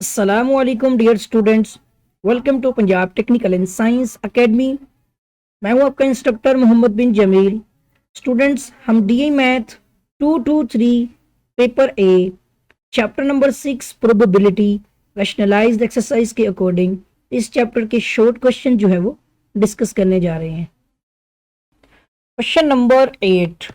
अस्सलामुअलैकुम dear students, welcome to Punjab technical and science academy. मैं हूं आपका इंस्ट्रक्टर मोहम्मद बिन जमील। स्टूडेंट्स, हम DA math 223 paper A chapter number 6 probability rationalised exercise के according इस चैप्टर के शॉर्ट क्वेश्चन जो है वो डिस्कस करने जा रहे हैं। Question number 8,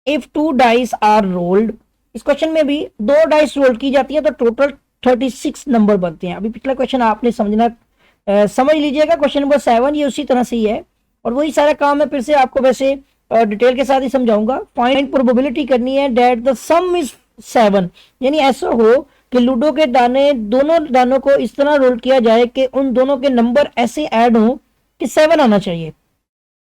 if 2 dice are rolled. इस क्वेश्चन में भी 2 डाइस रोल की जाती है तो टोटल 36 नंबर बनते हैं। अभी पिछला क्वेश्चन आपने समझ लीजिएगा। क्वेश्चन नंबर 7 ये उसी तरह से ही है और वही सारा काम है। फिर से आपको वैसे डिटेल के साथ ही समझाऊंगा। फाइंड प्रोबेबिलिटी करनी है दैट द सम इज 7, यानी ऐसा हो कि लूडो के दाने, दोनों दानों को इस तरह रोल किया जाए कि उन दोनों के नंबर ऐसे ऐड हो कि 7 आना चाहिए।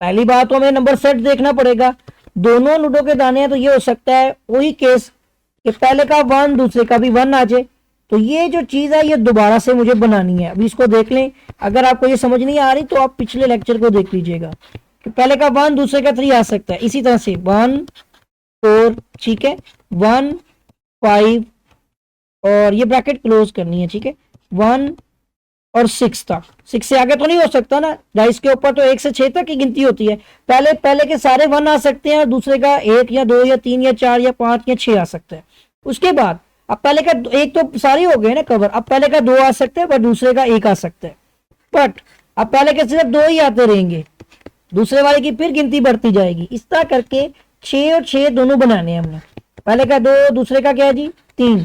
पहली बात तो हमें नंबर सेट देखना पड़ेगा। दोनों लूडो के दाने हैं तो ये हो सकता है वही केस कि पहले का 1 दूसरे का भी 1 आ जाए। तो ये जो चीज है ये दोबारा से मुझे बनानी है। अभी इसको देख लें। अगर आपको ये समझ नहीं आ रही तो आप पिछले लेक्चर को देख लीजिएगा कि पहले का 1 दूसरे का 3 आ सकता है। इसी तरह से 1 4, ठीक है, 1 5 और ये ब्रैकेट क्लोज करनी है, ठीक है, 1 और 6 तक। 6 से आगे तो नहीं हो सकता ना, डाइस के ऊपर तो 1 से 6 तक की गिनती होती है। पहले के सारे 1 आ सकते हैं, दूसरे का 1 या 2 या 3 या 4 या 5 या 6 आ सकता है। उसके बाद अब पहले का एक तो सारे हो गए ना कवर। अब पहले का 2 आ सकते हैं पर दूसरे का 1 आ सकता है। बट अब पहले के सिर्फ 2 ही आते रहेंगे, दूसरे वाले की फिर गिनती बढ़ती जाएगी। इस तरह करके 6 और 6 दोनों बनाने हैं हमने। पहले का 2, दूसरे का क्या है जी 3,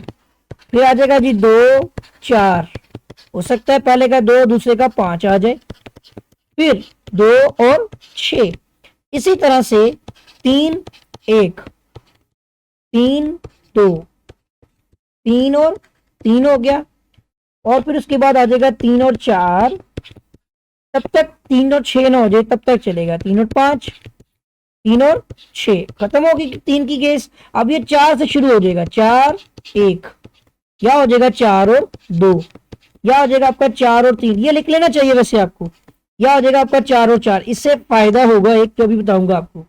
फिर आ जाएगा जी 2 4। हो सकता है पहले का 2 दूसरे का 5 आ जाए, फिर 2 और 6। इसी तरह से 3 1, 3 2, 3 और 3 हो गया। और फिर उसके बाद आ जाएगा 3 और 4। तब तक 3 और 6 ना हो जाए तब तक चलेगा 3 और 5, 3 और 6 खत्म होगी 3 की केस। अब ये 4 से शुरू हो जाएगा 4 1, या हो जाएगा 4 और 2, या हो जाएगा आपका 4 और 3। ये लिख लेना चाहिए वैसे आपको। या हो जाएगा आपका 4 और 4। इससे फायदा होगा एक, जो भी बताऊंगा आपको।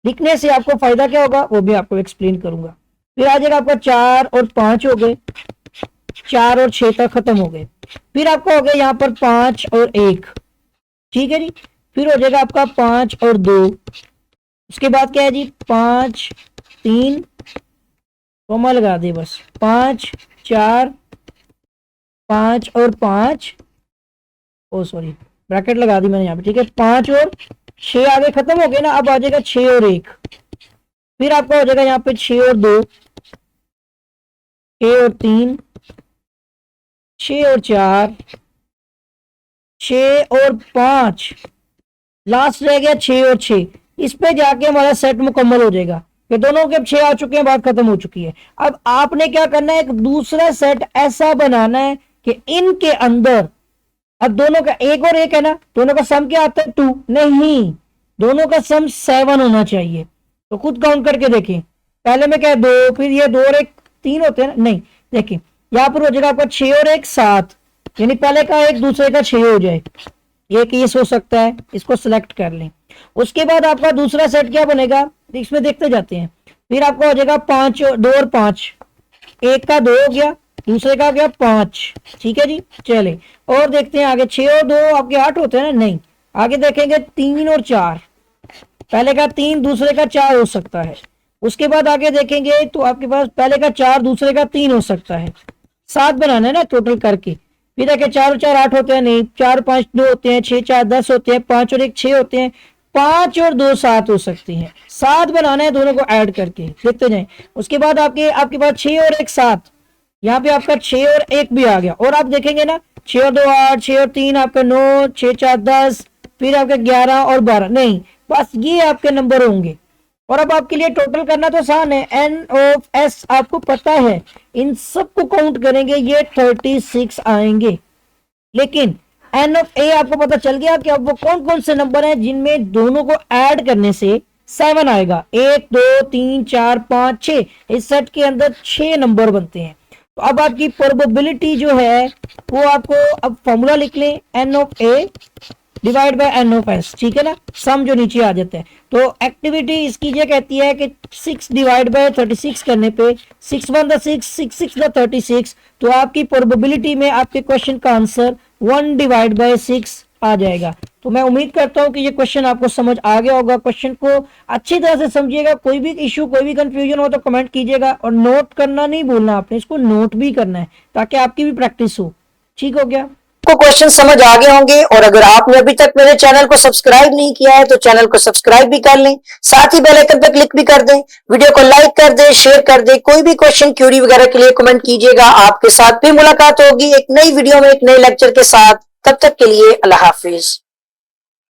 लिखने से आपको फायदा क्या होगा वो भी आपको एक्सप्लेन करूंगा। फिर आ जाएगा आपका 4 और 5 हो गए, 4 और 6 तक खत्म हो गए। फिर आपका हो गया यहाँ पर 5 और 1, ठीक है जी। फिर हो जाएगा आपका 5 और 2। उसके बाद क्या है जी 5 3, कोमा लगा दे बस, 5 4, 5 और 5, ओ सॉरी ब्रैकेट लगा दी मैंने यहाँ पे, ठीक है। 5 और 6 आगे खत्म हो गए ना। अब आ जाएगा 6 और 1। फिर आपका हो जाएगा यहाँ पे 6 और 2, 6 और 3, 6 और 4, 6 और 5, लास्ट रह गया 6 और 6। इस पे जाके हमारा सेट मुकम्मल हो जाएगा कि दोनों के 6 आ चुके हैं, बात खत्म हो चुकी है। अब आपने क्या करना है, एक दूसरा सेट ऐसा बनाना है कि इनके अंदर, अब दोनों का 1 और 1 है ना, दोनों का सम क्या आता है 2, नहीं, दोनों का सम 7 होना चाहिए। तो खुद काउंट करके देखें। पहले में क्या है 2, फिर ये 2 और 1 3 होते हैं ना, नहीं देखिए यहाँ पर हो जाएगा आपका 6 और 1 7, यानी पहले का 1 दूसरे का 6 हो जाए। ये केस हो सकता है, इसको सिलेक्ट कर लें। उसके बाद आपका दूसरा सेट क्या बनेगा इसमें देखते जाते हैं। फिर आपका हो जाएगा 5 2 और 5, एक का 2 हो गया, दूसरे का हो गया 5, ठीक है जी। चले और देखते हैं आगे। 6 और 2 आपके 8 होते हैं ना, नहीं, आगे देखेंगे 3 और 4, पहले का 3 दूसरे का 4 हो सकता है। उसके बाद आगे देखेंगे तो आपके पास पहले का 4 दूसरे का 3 हो सकता है। 7 बनाना है ना टोटल करके। फिर देखिए 4 और 4 8 होते हैं, नहीं, 4 5 2 होते हैं, 6 4 10 होते हैं, 5 और 1 6 होते हैं, 5 और 2 7 हो सकती हैं। 7 बनाना है दोनों को ऐड करके, देखते जाएं। उसके बाद आपके पास 6 और 1 7, यहाँ पे आपका 6 और 1 भी आ गया। और आप देखेंगे ना 6 और 2 8, 6 और 3 आपका 9, 6 4 10, फिर आपका 11 और 12, नहीं, बस ये आपके नंबर होंगे। और अब आपके लिए टोटल करना तो आसान है। एन ऑफ एस आपको पता है, इन सबको काउंट करेंगे ये 36 आएंगे। लेकिन एन ऑफ ए आपको पता चल गया कि अब वो कौन कौन से नंबर हैं जिनमें दोनों को ऐड करने से 7 आएगा। 1 2 3 4 5 6, इस सेट के अंदर 6 नंबर बनते हैं। तो अब आपकी प्रोबेबिलिटी जो है वो आपको, अब फॉर्मूला लिख लें, N of A divide by N of S, ठीक है ना, सम जो नीचे आ जाता है। तो एक्टिविटी इसकी ये कहती है कि 6 डिवाइड बाय 36 करने पे 6 1 द 6 6 6 द 36, तो आपकी प्रोबेबिलिटी में आपके क्वेश्चन का आंसर 1 डिवाइड बाय 6 आ जाएगा। तो मैं उम्मीद करता हूं कि ये क्वेश्चन आपको समझ आ गया होगा। क्वेश्चन को अच्छी तरह से समझिएगा, कोई भी इशू कोई भी कंफ्यूजन हो तो कमेंट कीजिएगा, और नोट करना नहीं भूलना, आपने इसको नोट भी करना है ताकि आपकी भी प्रैक्टिस हो। ठीक हो गया? को क्वेश्चन समझ आ गए होंगे, और अगर आपने अभी तक मेरे चैनल को सब्सक्राइब नहीं किया है तो चैनल को सब्सक्राइब भी कर लें, साथ ही बेल आइकन पर क्लिक भी कर दें, वीडियो को लाइक कर दें, शेयर कर दें। कोई भी क्वेश्चन क्यूरी वगैरह के लिए कमेंट कीजिएगा। आपके साथ भी मुलाकात होगी एक नई वीडियो में एक नए लेक्चर के साथ। तब तक के लिए अल्लाह हाफिज।